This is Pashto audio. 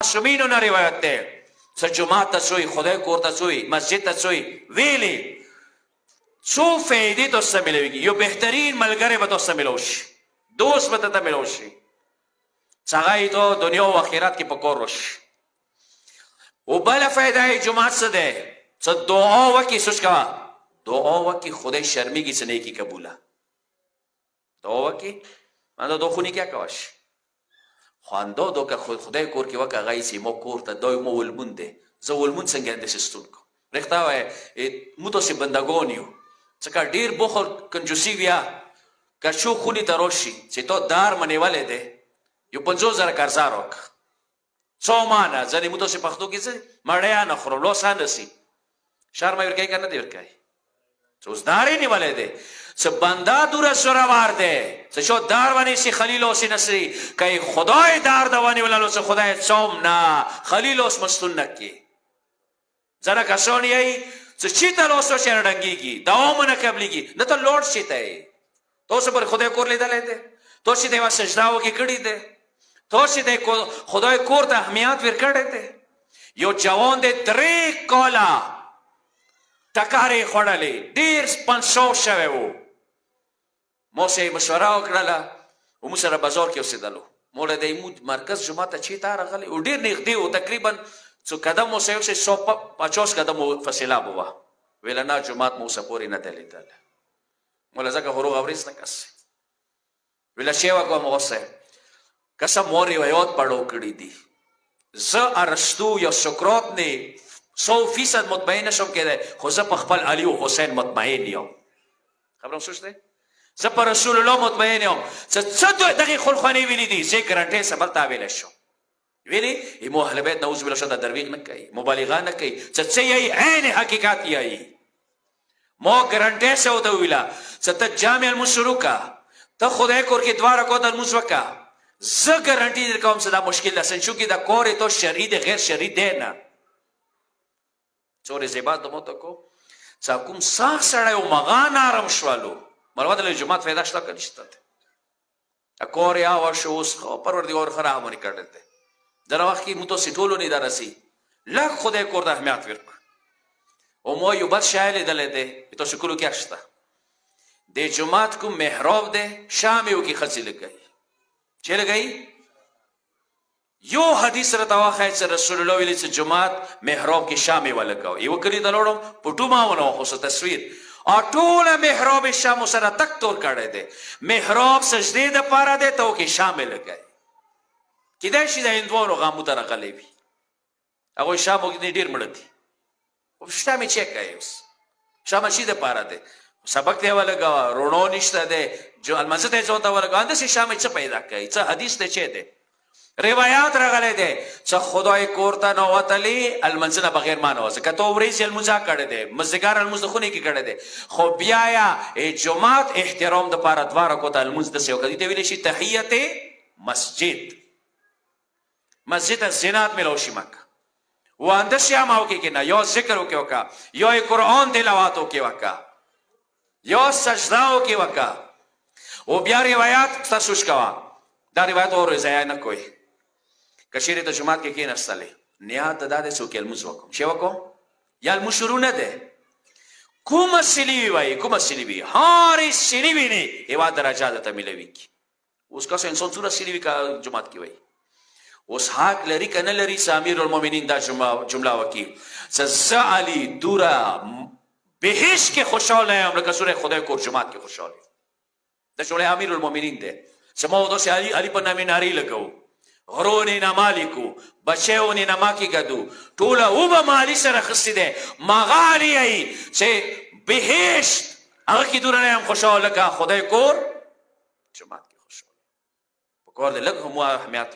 معصومینو نه روایت ده څه جماعت ته څوی خدای کور ته څوی مسجد ته څوی ویلي څو فایدې تاسو ته ملويږي یو بهترین ملګری به تاسو ته ملو شي دوست به ته ملو شي څنګه ته دنیا او آخرت کې پکور وشي او بل فایده جماعت څه ده څه دعا وکي سوچ کا دعا وکي خدای شرمېږي څه نه کی قبوله دعا وکي مانه دو خونی کیا کواش خواندو دو که خدای کور کې وکه غایسي مو کور ته دوی مو ولمونده زه ولمون څنګه د سستون کو رښتا وای مو ته بندګونیو څکه ډیر بخور کنجوسی بیا که شو خونی ته روشي چې تو دار منیواله ده یو 50000 قرضا روک څو معنا ځنې مو ته پښتو کې څه مړیا نه خورو لوسان نسی شرم ورکای کنه دی ورکای څوس داري نیواله ده څه بندا دور سروار ده څه شو دار ونی سی خلیل او سی نصری کای خدای دار دوانی ولالو څه خدای څوم نه خلیل اوس مستون نکی زرا کسونی ای څه چیته لوسو شرډنګیږي داومنه قبليږي نه ته لوټ شته تو څه پر خدای کور لیدلې ده تو چې دیوا سجداو کې کړی ده تو چې د خدای کور ته اهمیت ورکړی ده یو جوان د درې کولا ټکارې خوړلې ډیر 500 شوی وو مو سه مشوره وکړه او مو سره بازار کې اوسېدلو مولا د ایمود مرکز جمعه ته چې تا راغلی او ډیر نږدې و تقریبا څو قدم مو سه 150 قدم فاصله بوا ویل نه جمعه مو سپوري نه تلیدل مولا زکه هرو غوریس نه کس ویل شیوا کوم اوسه کسه مور روایت پړو کړی دي ز ارسطو یا سقراط نه 100% مطمئن شوم کېده خو زه په خپل علي او حسین مطمئن یم خبرم سوچته زه پر رسول الله مطمئن یم څه دغه خلخانی ویلي دي زه ګرانټي سبل تا ویل شو ویلي ایمو اهل بیت نعوذ بالله شد درویغ نه کوي مبالغه نه کوي څه یې عین حقیقت یې مو ګرانټي سو ته ویلا څه جامع المشروکا ته خدای کور کې دواره کو د مسوکا زه ګرانټي درکوم څه دا مشکل لسن شو کې دا کور ته شرعي د غیر شرعي دی نه څورې زیبات د موته کو څا کوم ساخ سړی او مغان آرام شوالو مروا د جمعات فایده شته کنيشته اکور یا ورشو اوس پروردګار خراب باندې کړته درا وخت کې مو ته سټولو نه درسي لا خدای کور د اهمیت ورک او مو یو بل شایله دلته ته شکر کې اخسته د جمعات کوم محراب ده شامیو کې خصي لګي چې لګي یو حدیث را تواخی چې رسول الله ویلي چې جمعات محراب کې شامي ولګاو یو کلی دلوړم پټوما ونه خو تصویر اټول محراب شام سره تک تور کړی دی محراب سجدي د پاره دی ته کې شامل لګای کیدای شي د هندوانو غامو ته راغلی وي هغه شامو کې ډیر مړ دي او شامي چیک کوي اوس شام شي د پاره دی سبق دی ولګا رونو نشته دی جو المسجد ته ځوته ولګا اند سي شامي څه پیدا کوي څه حدیث ته چي دی روایات راغلي دي چې خدای کورته نو وتلی المنزل بغیر مانو ځکه تو ورېس المزا کړه دي مزګار المزخونی کې کړه دي خو بیا یا جمعات احترام د پاره دواره کوته المز د سیو کدي ته ویل شي تحیت مسجد زینات ملو شي مکه واند شیامو کې نه یو ذکر وکي وکا یو قرآن تلاوت وکي وکا یو سجداو کې وکا او بیا روایت تاسو شکوا دا روایت اور ځای نه کوي کشیره د جمعات کې کې نستلې نیات د دې څوک المز وکم شی وکم یا المشرو نه ده کوم سلی وای کوم سلی وی هاري سلی وی نه ایوا درجات ته ملوي کی اوس کا انسان څوره سلی وی کا جمعات کې وای اوس حق لري کنه لري امیر المؤمنین دا جمله وکي ز علی دورا بهش کې خوشاله یم لکه سوره خدای کور جمعات کې خوشاله د شوله امیر المؤمنین ده سمو دو سه علی په نامه ناری لګو غرونی نه مالکو بچیونی نه ماکی کدو ټوله او به مالی سره خسته ده مغالی ای چې بهشت هغه کی دور نه خوشاله کا خدای کور جماعت کې خوشاله په کور له لګ هم اهمیت